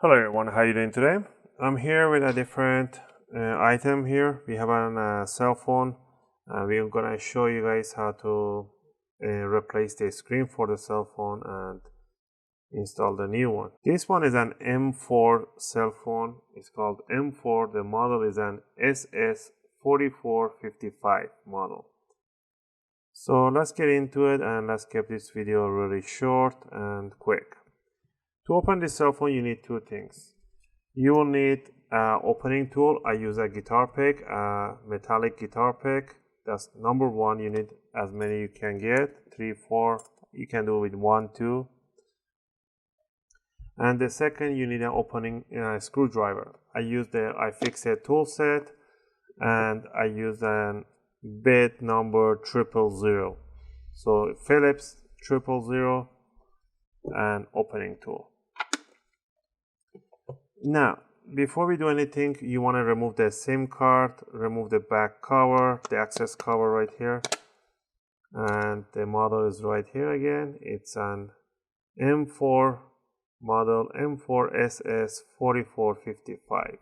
Hello everyone, how are you doing today? I'm here with a different item here. We have a cell phone. We're gonna show you guys how to replace the screen for the cell phone and install the new one. This one is an M4 cell phone. It's called M4. The model is an Ss4455 model. So let's get into it and let's keep this video really short and quick. To open this cell phone, you need two things. You will need an opening tool. I use a guitar pick, a metallic guitar pick. That's number one. You need as many you can get, 3, 4. You can do it with 1, 2. And the second, you need an opening screwdriver. I use the UFIXTEK tool set, and I use a bit number 000. So Phillips 000 and opening tool. Now, before we do anything, you want to remove the SIM card, remove the back cover, the access cover right here. And the model is right here again. It's an M4 model, M4 Ss4455.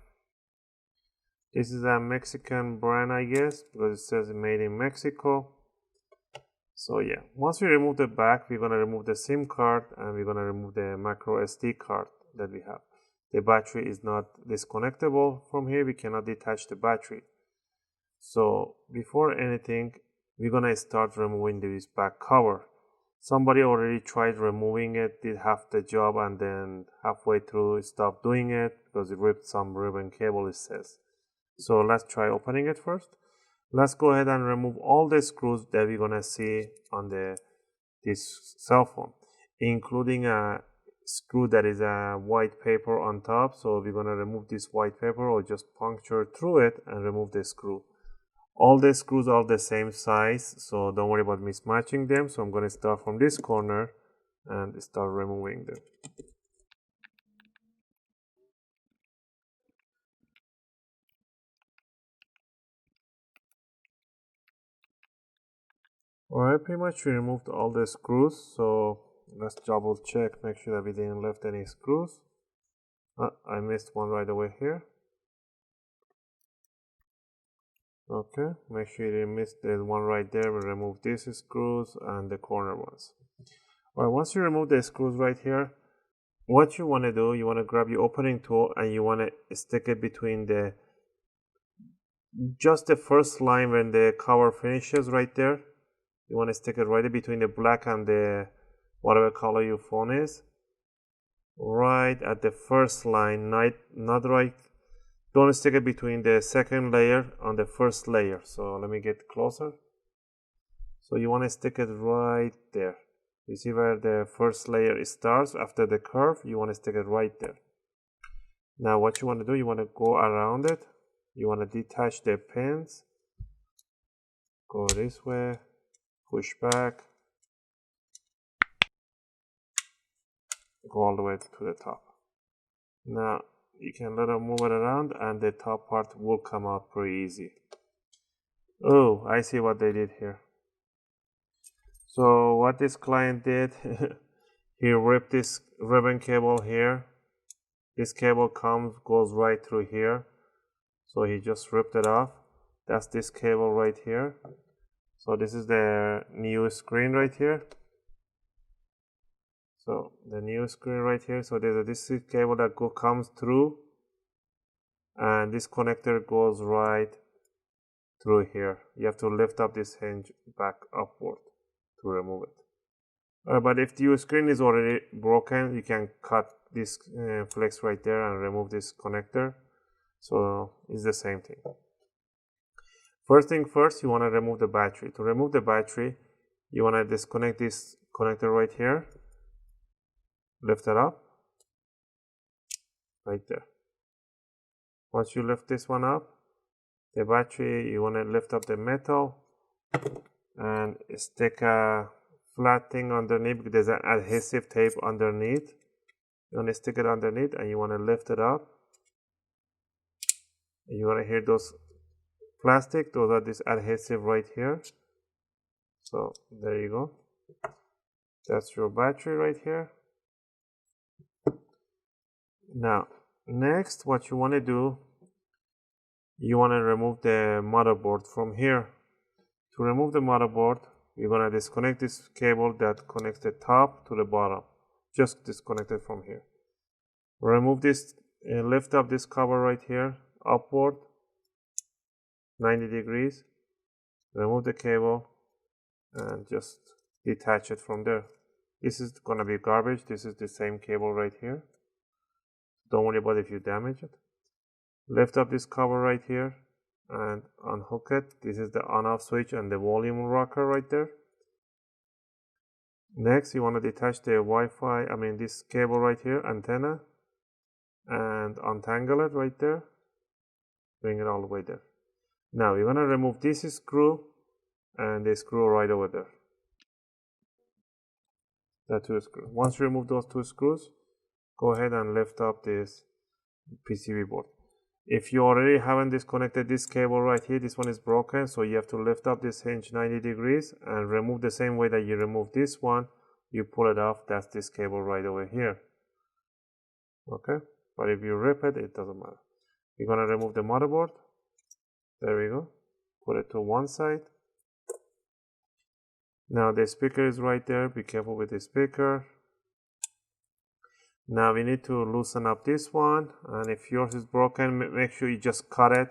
This is a Mexican brand, I guess, because it says made in Mexico. So yeah, once we remove the back, we're going to remove the SIM card and we're going to remove the micro SD card that we have. The battery is not disconnectable from here. We cannot detach the battery. So before anything, we're going to start removing this back cover. Somebody already tried removing it, did half the job, and then halfway through stopped doing it because it ripped some ribbon cable, it says. So let's try opening it first. Let's go ahead and remove all the screws that we're going to see on this cell phone, including a screw that is a white paper on top. So we're going to remove this white paper or just puncture through it and remove the screw. All the screws are the same size, so don't worry about mismatching them. So I'm going to start from this corner and start removing them. Alright, pretty much we removed all the screws, so let's double check, make sure that we didn't left any screws. I missed one right away here. Okay, make sure you didn't miss the one right there. We remove these screws and the corner ones. Alright, once you remove the screws right here, what you want to do, you want to grab your opening tool and you want to stick it between just the first line when the cover finishes right there. You want to stick it right between the black and the whatever color your phone is. Right at the first line, not right. Don't stick it between the second layer on the first layer. So let me get closer. So you want to stick it right there. You see where the first layer starts after the curve? You want to stick it right there. Now what you want to do, you want to go around it. You want to detach the pins. Go this way. Push back, go all the way to the top. Now you can let it move it around and the top part will come out pretty easy. Oh, I see what they did here. So what this client did, he ripped this ribbon cable here. This cable goes right through here. So he just ripped it off. That's this cable right here. So this is the new screen right here. So the new screen right here. So there's this cable that comes through, and this connector goes right through here. You have to lift up this hinge back upward to remove it. But if your screen is already broken, you can cut this flex right there and remove this connector. So it's the same thing. First thing first, you want to remove the battery. To remove the battery, you want to disconnect this connector right here. Lift it up. Right there. Once you lift this one up, the battery, you want to lift up the metal and stick a flat thing underneath because there's an adhesive tape underneath. You want to stick it underneath and you want to lift it up. You want to hear those plastic, those are this adhesive right here. So there you go. That's your battery right here. Now, next, what you want to do, you want to remove the motherboard from here. To remove the motherboard, you're going to disconnect this cable that connects the top to the bottom. Just disconnect it from here. Remove this, lift up this cover right here, upward, 90 degrees. Remove the cable and just detach it from there. This is going to be garbage. This is the same cable right here. Don't worry about if you damage it. Lift up this cover right here and unhook it. This is the on-off switch and the volume rocker right there. Next, you want to detach the Wi-Fi, this cable right here, antenna, and untangle it right there. Bring it all the way there. Now, you're going to remove this screw and the screw right over there. The two screws. Once you remove those two screws, go ahead and lift up this PCB board. If you already haven't disconnected this cable right here, this one is broken, so you have to lift up this hinge 90 degrees and remove the same way that you remove this one. You pull it off. That's this cable right over here. Okay, but if you rip it, it doesn't matter. You're gonna remove the motherboard. There we go. Put it to one side. Now the speaker is right there. Be careful with the speaker. Now we need to loosen up this one, and if yours is broken, make sure you just cut it.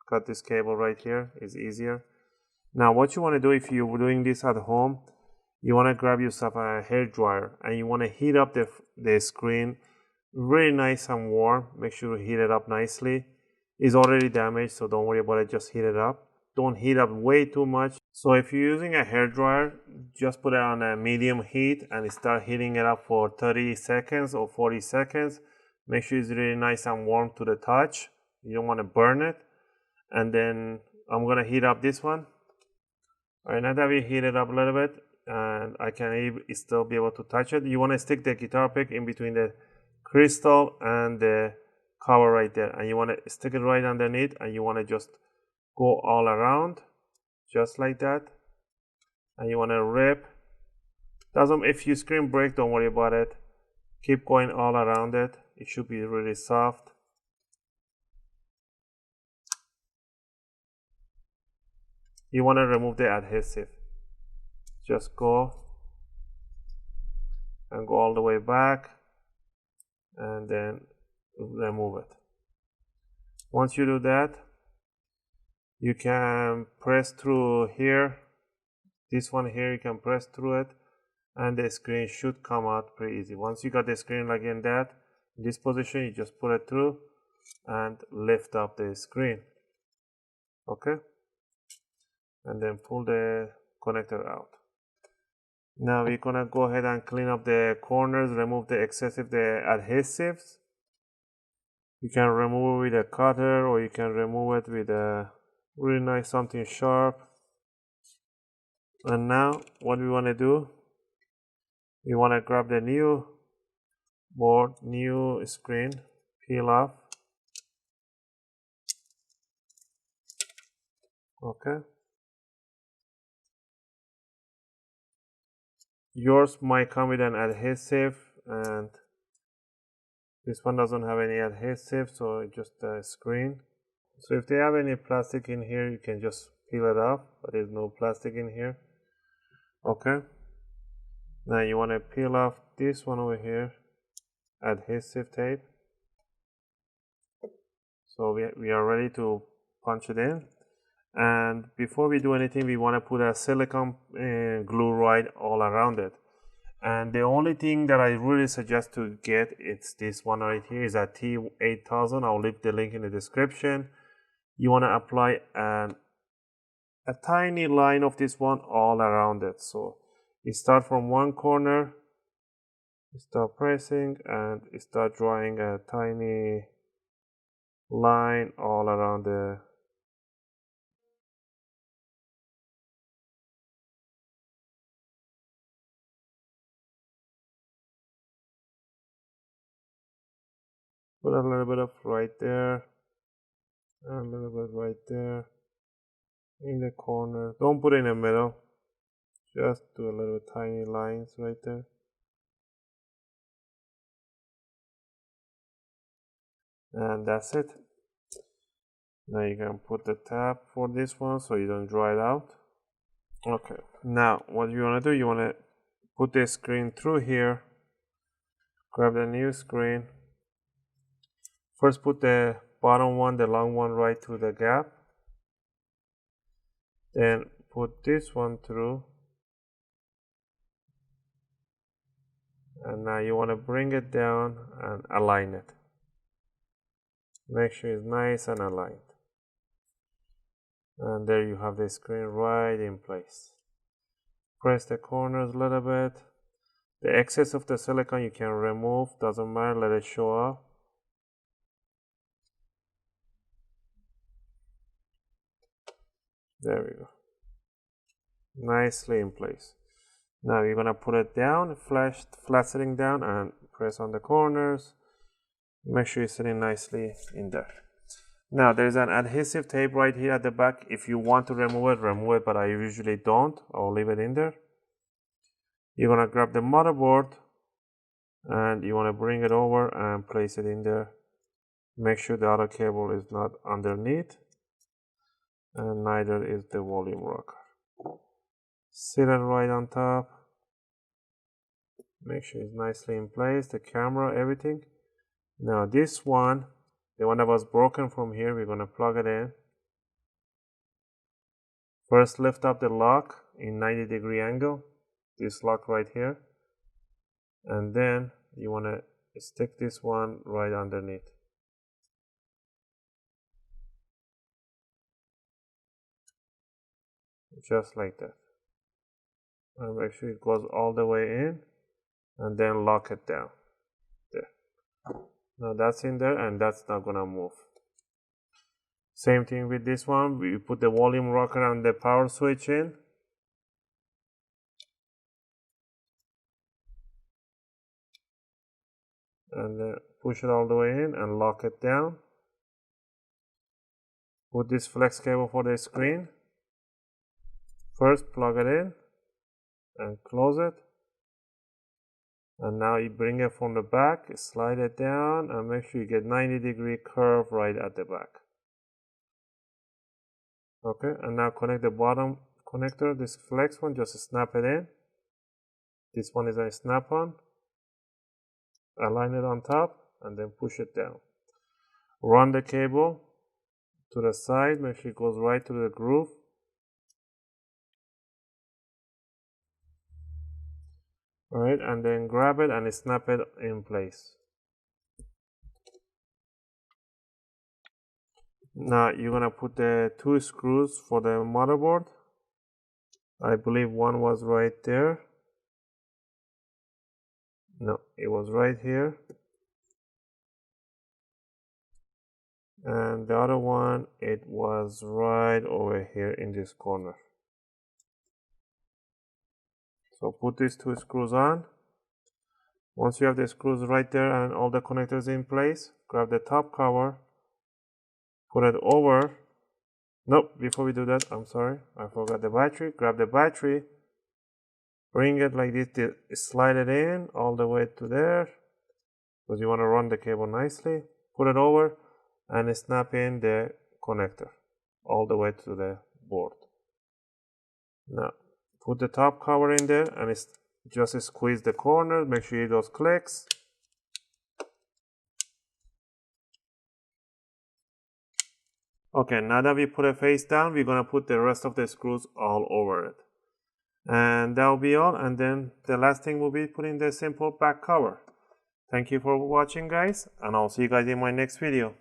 Cut this cable right here. It's easier. Now what you want to do if you're doing this at home, you want to grab yourself a hair dryer and you want to heat up the screen really nice and warm. Make sure you heat it up nicely. It's already damaged, so don't worry about it. Just heat it up. Don't heat up way too much. So if you're using a hair dryer, just put it on a medium heat and start heating it up for 30 seconds or 40 seconds. Make sure it's really nice and warm to the touch. You don't want to burn it. And then I'm gonna heat up this one. All right, now that we heat it up a little bit and I can still be able to touch it, you want to stick the guitar pick in between the crystal and the cover right there, and you want to stick it right underneath, and you want to just go all around just like that, and you want to rip. If your screen break, don't worry about it. Keep going all around it. It should be really soft. You want to remove the adhesive. Just go and go all the way back and then remove it. Once you do that, you can press through here. This one here, you can press through it and the screen should come out pretty easy. Once you got the screen like in this position, you just put it through and lift up the screen. Okay, and then pull the connector out. Now we're gonna go ahead and clean up the corners, remove the adhesives. You can remove it with a cutter, or you can remove it with a really nice something sharp. And now what we want to do, we want to grab the new board, new screen, peel off. Okay. Yours might come with an adhesive, and this one doesn't have any adhesive, so just a screen. So if they have any plastic in here, you can just peel it off, but there's no plastic in here. Okay. Now you want to peel off this one over here, adhesive tape. So we are ready to punch it in. And before we do anything, we want to put a silicone glue right all around it. And the only thing that I really suggest to get, it's this one right here, is a T8000. I'll leave the link in the description. You want to apply a tiny line of this one all around it. So you start from one corner, you start pressing, and you start drawing a tiny line all around the put a little bit of right there, and a little bit right there in the corner. Don't put it in the middle. Just do a little tiny lines right there. And that's it. Now you can put the tab for this one so you don't dry it out. Okay, now what you want to do, you want to put the screen through here. Grab the new screen. First put the bottom one, the long one, right through the gap. Then put this one through. And now you want to bring it down and align it. Make sure it's nice and aligned. And there you have the screen right in place. Press the corners a little bit. The excess of the silicone you can remove, doesn't matter, let it show up. There we go. Nicely in place. Now you're gonna put it down, flat sitting down, and press on the corners. Make sure it's sitting nicely in there. Now there's an adhesive tape right here at the back. If you want to remove it, but I usually don't. I'll leave it in there. You're gonna grab the motherboard and you wanna bring it over and place it in there. Make sure the other cable is not underneath, and neither is the volume rocker. Sit it right on top. Make sure it's nicely in place, the camera, everything. Now this one, the one that was broken from here, we're gonna plug it in. First lift up the lock in 90-degree angle, this lock right here. And then you wanna stick this one right underneath. Just like that. And make sure it goes all the way in, and then lock it down. There. Now that's in there, and that's not gonna move. Same thing with this one. We put the volume rocker and the power switch in. And push it all the way in and lock it down. Put this flex cable for the screen. First plug it in and close it. And now you bring it from the back, slide it down, and make sure you get 90-degree curve right at the back. Okay, and now connect the bottom connector, this flex one, just snap it in. This one is a snap-on. Align it on top and then push it down. Run the cable to the side, make sure it goes right to the groove. Alright, and then grab it and snap it in place. Now you're gonna put the 2 screws for the motherboard. I believe one was right there. No, it was right here. And the other one, it was right over here in this corner. So put these 2 screws on. Once you have the screws right there and all the connectors in place, grab the top cover, put it over. Nope, before we do that, I'm sorry, I forgot the battery. Grab the battery, bring it like this, slide it in all the way to there, because you want to run the cable nicely. Put it over and snap in the connector all the way to the board. Now put the top cover in there and just squeeze the corner, make sure it does clicks. Okay, now that we put it face down, we're gonna put the rest of the screws all over it. And that will be all, and then the last thing will be putting the simple back cover. Thank you for watching, guys, and I'll see you guys in my next video.